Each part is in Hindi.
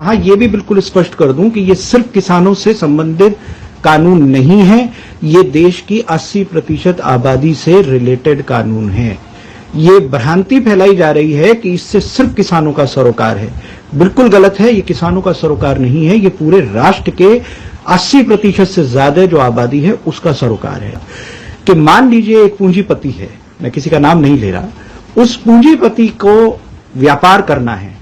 हाँ, ये भी बिल्कुल स्पष्ट कर दूं कि ये सिर्फ किसानों से संबंधित कानून नहीं है, ये देश की 80% आबादी से रिलेटेड कानून है। ये भ्रांति फैलाई जा रही है कि इससे सिर्फ किसानों का सरोकार है। बिल्कुल गलत है, ये किसानों का सरोकार नहीं है, ये पूरे राष्ट्र के 80% से ज्यादा जो आबादी है उसका सरोकार है। कि मान लीजिए एक पूंजीपति है, मैं किसी का नाम नहीं ले रहा, उस पूंजीपति को व्यापार करना है,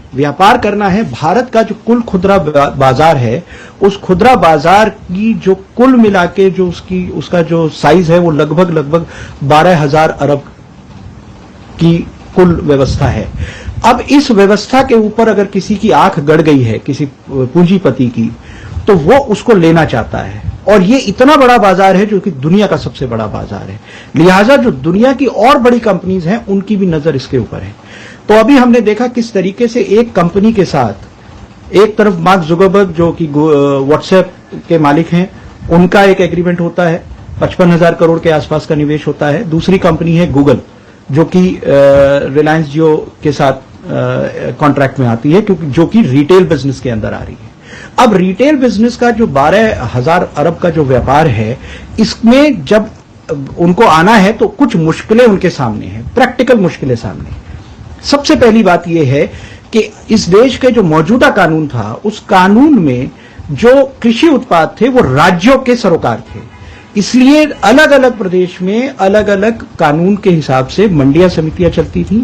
भारत का जो कुल खुदरा बाजार है, उस खुदरा बाजार की जो कुल मिला के जो उसका जो साइज है वो लगभग 12,000 अरब की कुल व्यवस्था है। अब इस व्यवस्था के ऊपर अगर किसी की आंख गड़ गई है, किसी पूंजीपति की, तो वो उसको लेना चाहता है, और ये इतना बड़ा बाजार है जो कि दुनिया का सबसे बड़ा बाजार है। लिहाजा जो दुनिया की और बड़ी कंपनीज हैं उनकी भी नजर इसके ऊपर है। तो अभी हमने देखा किस तरीके से एक कंपनी के साथ एक तरफ मार्क जुकरबर्ग जो कि व्हाट्सएप के मालिक हैं, उनका एक एग्रीमेंट होता है, 55,000 करोड़ के आसपास का निवेश होता है। दूसरी कंपनी है गूगल जो कि रिलायंस जियो के साथ कॉन्ट्रैक्ट में आती है, क्योंकि जो कि रिटेल बिजनेस के अंदर आ रही है। अब रिटेल बिजनेस का जो 12,000 अरब का जो व्यापार है, इसमें जब उनको आना है तो कुछ मुश्किलें उनके सामने हैं, प्रैक्टिकल मुश्किलें सामने। सबसे पहली बात यह है कि इस देश के जो मौजूदा कानून था, उस कानून में जो कृषि उत्पाद थे वो राज्यों के सरोकार थे, इसलिए अलग अलग प्रदेश में अलग अलग कानून के हिसाब से मंडियां समितियां चलती थी।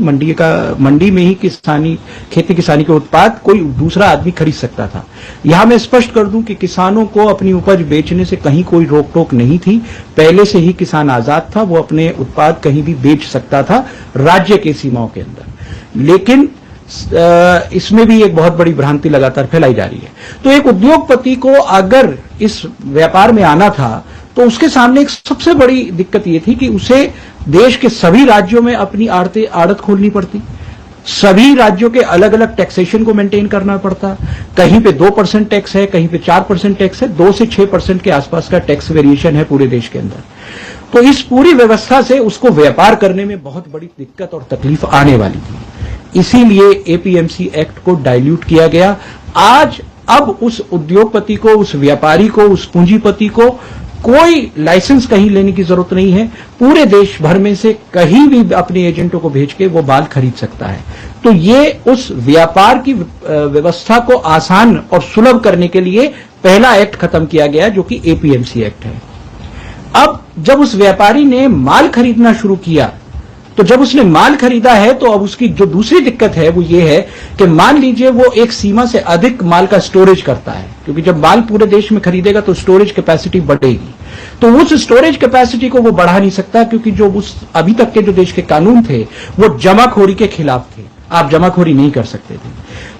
मंडी में ही खेती किसानी के उत्पाद कोई दूसरा आदमी खरीद सकता था। यहां मैं स्पष्ट कर दूं कि किसानों को अपनी उपज बेचने से कहीं कोई रोक टोक नहीं थी। पहले से ही किसान आजाद था, वो अपने उत्पाद कहीं भी बेच सकता था राज्य की सीमाओं के अंदर। लेकिन इसमें भी एक बहुत बड़ी भ्रांति लगातार फैलाई जा रही है। तो एक उद्योगपति को अगर इस व्यापार में आना था तो उसके सामने एक सबसे बड़ी दिक्कत यह थी कि उसे देश के सभी राज्यों में अपनी आड़त खोलनी पड़ती, सभी राज्यों के अलग अलग टैक्सेशन को मेंटेन करना पड़ता। कहीं पे 2% टैक्स है, कहीं पे 4% टैक्स है, 2 से 6% के आसपास का टैक्स वेरिएशन है पूरे देश के अंदर। तो इस पूरी व्यवस्था से उसको व्यापार करने में बहुत बड़ी दिक्कत और तकलीफ आने वाली थी। इसीलिए एपीएमसी एक्ट को डाइल्यूट किया गया। अब उस उद्योगपति को, उस व्यापारी को, उस पूंजीपति को कोई लाइसेंस कहीं लेने की जरूरत नहीं है। पूरे देश भर में से कहीं भी अपने एजेंटों को भेज के वो माल खरीद सकता है। तो ये उस व्यापार की व्यवस्था को आसान और सुलभ करने के लिए पहला एक्ट खत्म किया गया, जो कि एपीएमसी एक्ट है। अब जब उस व्यापारी ने माल खरीदना शुरू किया, तो जब उसने माल खरीदा है तो अब उसकी जो दूसरी दिक्कत है वो ये है कि मान लीजिए वो एक सीमा से अधिक माल का स्टोरेज करता है, क्योंकि जब माल पूरे देश में खरीदेगा तो स्टोरेज कैपेसिटी बढ़ेगी। तो उस स्टोरेज कैपेसिटी को वो बढ़ा नहीं सकता, क्योंकि जो उस अभी तक के जो देश के कानून थे वो जमाखोरी के खिलाफ थे, आप जमाखोरी नहीं कर सकते थे।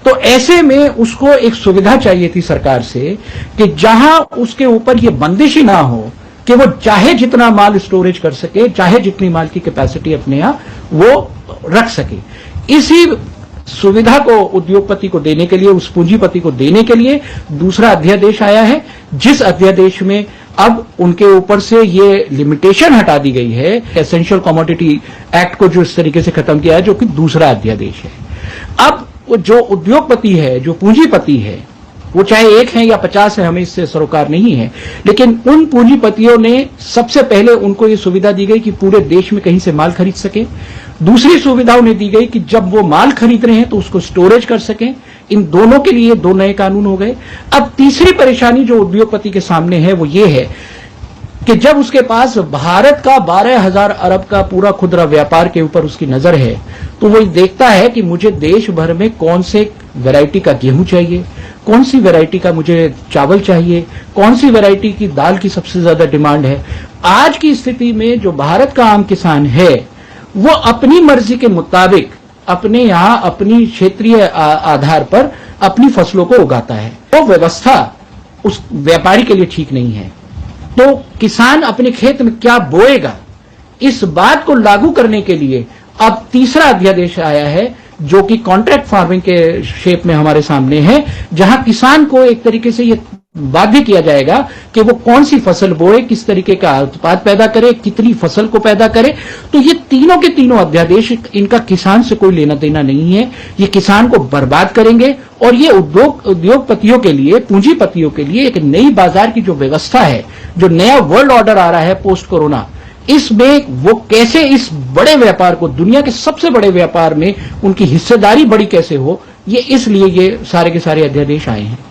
तो ऐसे में उसको एक सुविधा चाहिए थी सरकार से कि जहां उसके ऊपर ये बंदिश ही ना हो कि वो चाहे जितना माल स्टोरेज कर सके, चाहे जितनी माल की कैपेसिटी अपने यहां वो रख सके। इसी सुविधा को उद्योगपति को देने के लिए, उस पूंजीपति को देने के लिए दूसरा अध्यादेश आया है, जिस अध्यादेश में अब उनके ऊपर से ये लिमिटेशन हटा दी गई है। एसेंशियल कमोडिटी एक्ट को जो इस तरीके से खत्म किया है, जो कि दूसरा अध्यादेश है। अब जो उद्योगपति है, जो पूंजीपति है, वो चाहे 1 है या 50 है, हमें इससे सरोकार नहीं है, लेकिन उन पूंजीपतियों ने सबसे पहले उनको ये सुविधा दी गई कि पूरे देश में कहीं से माल खरीद सके। दूसरी सुविधा उन्हें दी गई कि जब वो माल खरीद रहे हैं तो उसको स्टोरेज कर सकें। इन दोनों के लिए 2 नए कानून हो गए। अब तीसरी परेशानी जो उद्योगपति के सामने है वो ये है कि जब उसके पास भारत का 12,000 अरब का पूरा खुदरा व्यापार के ऊपर उसकी नजर है, तो वो देखता है कि मुझे देश भर में कौन से वैरायटी का गेहूं चाहिए, कौन सी वैरायटी का मुझे चावल चाहिए, कौन सी वैरायटी की दाल की सबसे ज्यादा डिमांड है। आज की स्थिति में जो भारत का आम किसान है वो अपनी मर्जी के मुताबिक अपने यहां अपनी क्षेत्रीय आधार पर अपनी फसलों को उगाता है। वो व्यवस्था उस व्यापारी के लिए ठीक नहीं है। तो किसान अपने खेत में क्या बोएगा, इस बात को लागू करने के लिए अब तीसरा अध्यादेश आया है, जो कि कॉन्ट्रैक्ट फार्मिंग के शेप में हमारे सामने है, जहां किसान को एक तरीके से ये बाध्य किया जाएगा कि वो कौन सी फसल बोए, किस तरीके का उत्पाद पैदा करे, कितनी फसल को पैदा करे। तो ये तीनों के तीनों अध्यादेश, इनका किसान से कोई लेना देना नहीं है। ये किसान को बर्बाद करेंगे और ये उद्योगपतियों के लिए, पूंजीपतियों के लिए एक नई बाजार की जो व्यवस्था है, जो नया वर्ल्ड ऑर्डर आ रहा है पोस्ट कोरोना, इसमें वो कैसे इस बड़े व्यापार को, दुनिया के सबसे बड़े व्यापार में उनकी हिस्सेदारी बड़ी कैसे हो, ये इसलिए ये सारे के सारे अध्यादेश आए हैं।